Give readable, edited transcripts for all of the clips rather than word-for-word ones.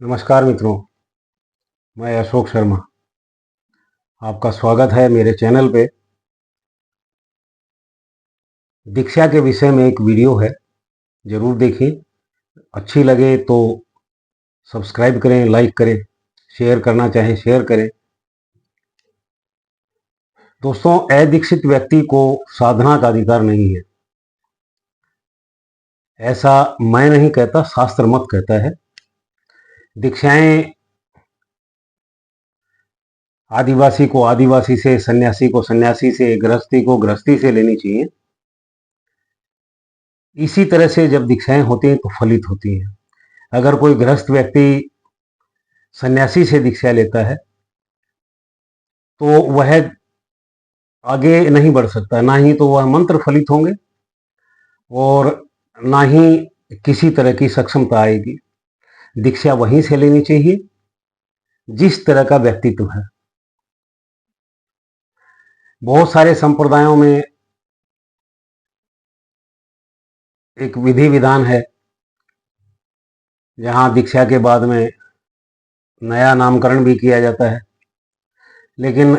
नमस्कार मित्रों, मैं अशोक शर्मा। आपका स्वागत है मेरे चैनल पे। दीक्षा के विषय में एक वीडियो है, ज़रूर देखिए। अच्छी लगे तो सब्सक्राइब करें, लाइक करें, शेयर करना चाहें शेयर करें। दोस्तों, अदीक्षित व्यक्ति को साधना का अधिकार नहीं है, ऐसा मैं नहीं कहता, शास्त्र मत कहता है। दीक्षाएं आदिवासी को आदिवासी से, सन्यासी को सन्यासी से, गृहस्थी को गृहस्थी से लेनी चाहिए। इसी तरह से जब दीक्षाएं होती हैं तो फलित होती हैं। अगर कोई गृहस्थ व्यक्ति सन्यासी से दीक्षा लेता है तो वह आगे नहीं बढ़ सकता, ना ही तो वह मंत्र फलित होंगे और ना ही किसी तरह की सक्षमता आएगी। दीक्षा वहीं से लेनी चाहिए जिस तरह का व्यक्तित्व है। बहुत सारे संप्रदायों में एक विधि विधान है जहां दीक्षा के बाद में नया नामकरण भी किया जाता है, लेकिन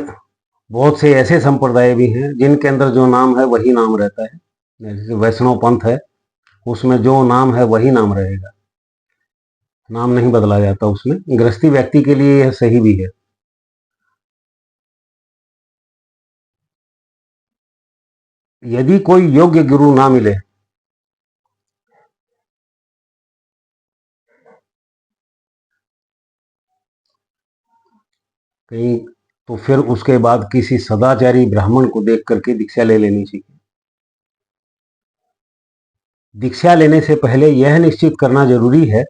बहुत से ऐसे संप्रदाय भी हैं जिनके अंदर जो नाम है वही नाम रहता है। जैसे वैष्णव पंथ है, उसमें जो नाम है वही नाम रहेगा, नाम नहीं बदला जाता उसमें। गृहस्थी व्यक्ति के लिए यह सही भी है। यदि कोई योग्य गुरु ना मिले कहीं, तो फिर उसके बाद किसी सदाचारी ब्राह्मण को देख करके दीक्षा ले लेनी चाहिए। दीक्षा लेने से पहले यह निश्चित करना जरूरी है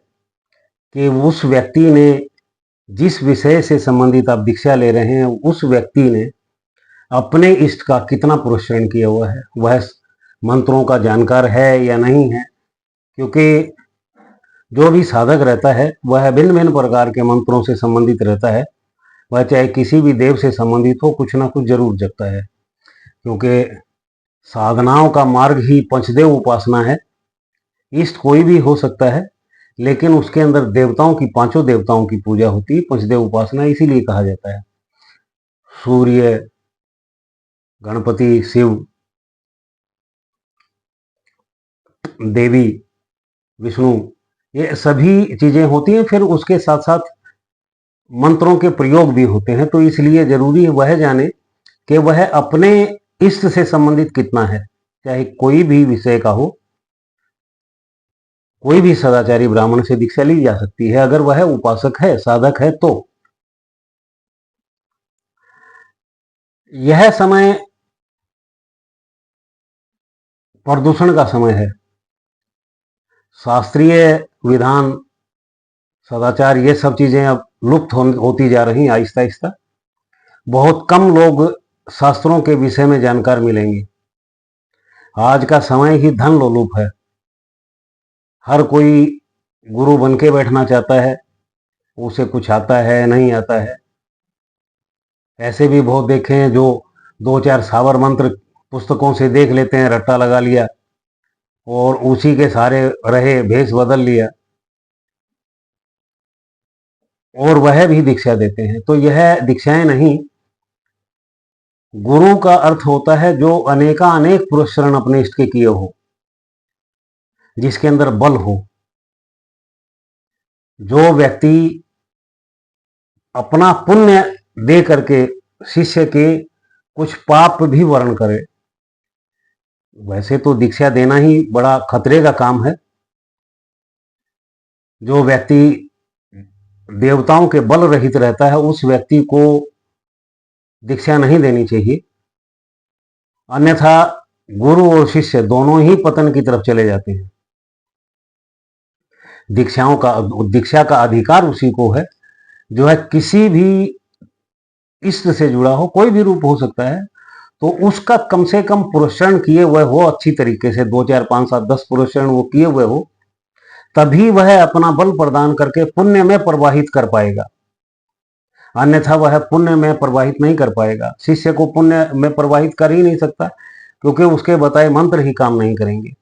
कि उस व्यक्ति ने, जिस विषय से संबंधित आप दीक्षा ले रहे हैं, उस व्यक्ति ने अपने इष्ट का कितना पुरस्करण किया हुआ है, वह मंत्रों का जानकार है या नहीं है। क्योंकि जो भी साधक रहता है वह भिन्न भिन्न प्रकार के मंत्रों से संबंधित रहता है। वह चाहे किसी भी देव से संबंधित हो, कुछ ना कुछ जरूर जपता है। क्योंकि साधनाओं का मार्ग ही पंचदेव उपासना है। इष्ट कोई भी हो सकता है, लेकिन उसके अंदर देवताओं की, पांचों देवताओं की पूजा होती है। पंचदेव उपासना इसीलिए कहा जाता है। सूर्य, गणपति, शिव, देवी, विष्णु, ये सभी चीजें होती हैं। फिर उसके साथ साथ मंत्रों के प्रयोग भी होते हैं। तो इसलिए जरूरी है वह जाने कि वह अपने इष्ट से संबंधित कितना है। चाहे कोई भी विषय का हो, कोई भी सदाचारी ब्राह्मण से दीक्षा ली जा सकती है अगर वह उपासक है, साधक है। तो यह समय प्रदूषण का समय है। शास्त्रीय विधान, सदाचार, ये सब चीजें अब लुप्त होती जा रही आहिस्ता आहिस्ता। बहुत कम लोग शास्त्रों के विषय में जानकार मिलेंगे। आज का समय ही धन लोलुप है। हर कोई गुरु बन के बैठना चाहता है, उसे कुछ आता है नहीं आता है। ऐसे भी बहुत देखे हैं जो दो चार सावर मंत्र पुस्तकों से देख लेते हैं, रट्टा लगा लिया और उसी के सारे रहे, भेष बदल लिया और वह भी दीक्षा देते हैं। तो यह दीक्षाएं नहीं। गुरु का अर्थ होता है जो अनेक पुरस्करण अपने इष्ट के किए हो, जिसके अंदर बल हो। जो व्यक्ति अपना पुण्य दे करके शिष्य के कुछ पाप भी वर्ण करे, वैसे तो दीक्षा देना ही बड़ा खतरे का काम है। जो व्यक्ति देवताओं के बल रहित रहता है, उस व्यक्ति को दीक्षा नहीं देनी चाहिए। अन्यथा गुरु और शिष्य दोनों ही पतन की तरफ चले जाते हैं। दीक्षा का अधिकार उसी को है जो है किसी भी इष्ट से जुड़ा हो, कोई भी रूप हो सकता है। तो उसका कम से कम पुरस्करण किए हुए हो, अच्छी तरीके से 2 4 5 7 10 पुरस्करण वो किए हुए हो, तभी वह अपना बल प्रदान करके पुण्य में प्रवाहित कर पाएगा। अन्यथा वह पुण्य में प्रवाहित नहीं कर पाएगा। शिष्य को पुण्य में प्रवाहित कर ही नहीं सकता, क्योंकि उसके बताए मंत्र ही काम नहीं करेंगे।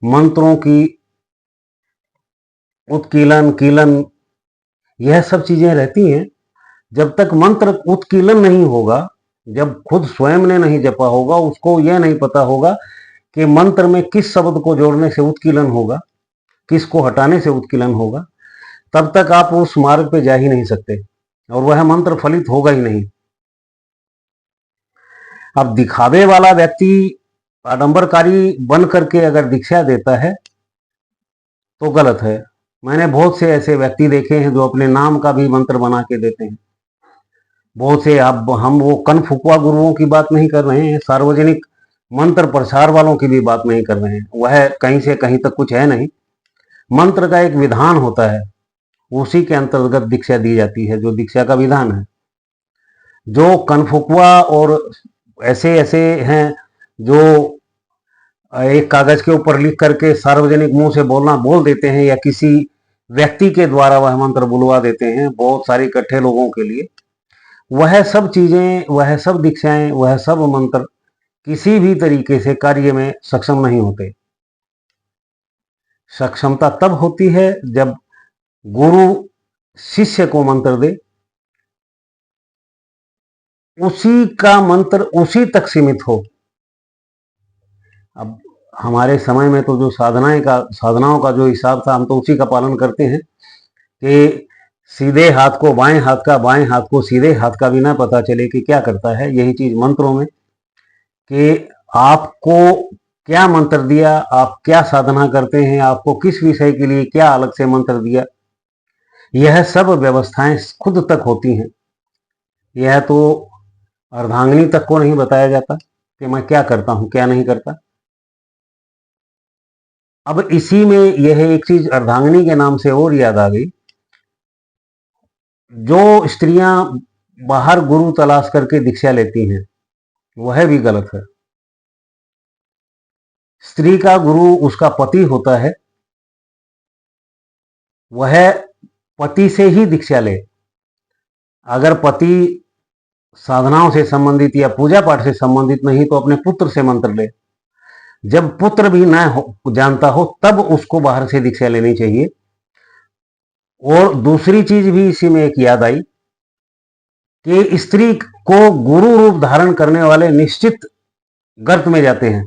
मंत्रों की उत्कीलन, कीलन यह सब चीजें रहती हैं। जब तक मंत्र उत्कीलन नहीं होगा, जब खुद स्वयं ने नहीं जपा होगा, उसको यह नहीं पता होगा कि मंत्र में किस शब्द को जोड़ने से उत्कीलन होगा, किसको हटाने से उत्कीलन होगा, तब तक आप उस मार्ग पे जा ही नहीं सकते और वह मंत्र फलित होगा ही नहीं। अब दिखावे वाला व्यक्ति आडंबरकारी बन करके अगर दीक्षा देता है तो गलत है। मैंने बहुत से ऐसे व्यक्ति देखे हैं जो अपने नाम का भी मंत्र बना के देते हैं। बहुत से, अब हम वो कन फुकवा गुरुओं की बात नहीं कर रहे हैं, सार्वजनिक मंत्र प्रसार वालों की भी बात नहीं कर रहे हैं। वह कहीं से कहीं तक कुछ है नहीं। मंत्र का एक विधान होता है, उसी के अंतर्गत दीक्षा दी जाती है, जो दीक्षा का विधान है। जो कनफुकवा और ऐसे ऐसे हैं जो एक कागज के ऊपर लिख करके सार्वजनिक मुंह से बोलना बोल देते हैं, या किसी व्यक्ति के द्वारा वह मंत्र बुलवा देते हैं बहुत सारे इकट्ठे लोगों के लिए, वह सब चीजें, वह सब दीक्षाएं, वह सब मंत्र किसी भी तरीके से कार्य में सक्षम नहीं होते। सक्षमता तब होती है जब गुरु शिष्य को मंत्र दे, उसी का मंत्र उसी तक सीमित हो। अब हमारे समय में तो जो साधनाओं का जो हिसाब था, हम तो उसी का पालन करते हैं कि सीधे हाथ को बाएं हाथ का, बाएं हाथ को सीधे हाथ का भी ना पता चले कि क्या करता है। यही चीज मंत्रों में, कि आपको क्या मंत्र दिया, आप क्या साधना करते हैं, आपको किस विषय के लिए क्या अलग से मंत्र दिया, यह सब व्यवस्थाएं खुद तक होती हैं। यह तो अर्धांगिनी तक को नहीं बताया जाता कि मैं क्या करता हूं, क्या नहीं करता। अब इसी में यह एक चीज अर्धांगिनी के नाम से और याद आ गई। जो स्त्रियां बाहर गुरु तलाश करके दीक्षा लेती हैं, वह भी गलत है। स्त्री का गुरु उसका पति होता है, वह पति से ही दीक्षा ले। अगर पति साधनाओं से संबंधित या पूजा पाठ से संबंधित नहीं तो अपने पुत्र से मंत्र ले। जब पुत्र भी ना जानता हो तब उसको बाहर से दीक्षा लेनी चाहिए। और दूसरी चीज भी इसी में एक याद आई कि स्त्री को गुरु रूप धारण करने वाले निश्चित गर्त में जाते हैं,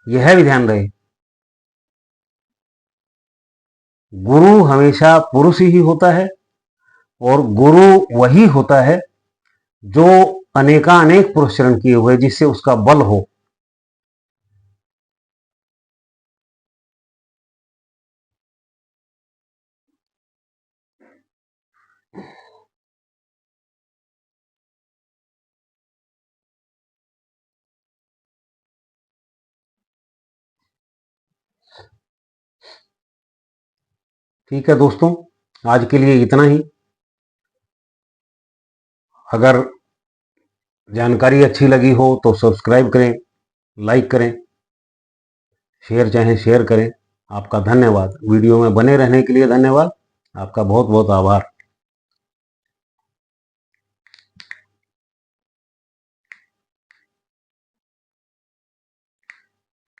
यह भी ध्यान रहे। गुरु हमेशा पुरुष ही होता है, और गुरु वही होता है जो अनेकानेक पुरुषचरण किए हुए, जिससे उसका बल हो। ठीक है दोस्तों, आज के लिए इतना ही। अगर जानकारी अच्छी लगी हो तो सब्सक्राइब करें, लाइक करें, शेयर चाहें शेयर करें। आपका धन्यवाद। वीडियो में बने रहने के लिए धन्यवाद। आपका बहुत बहुत आभार।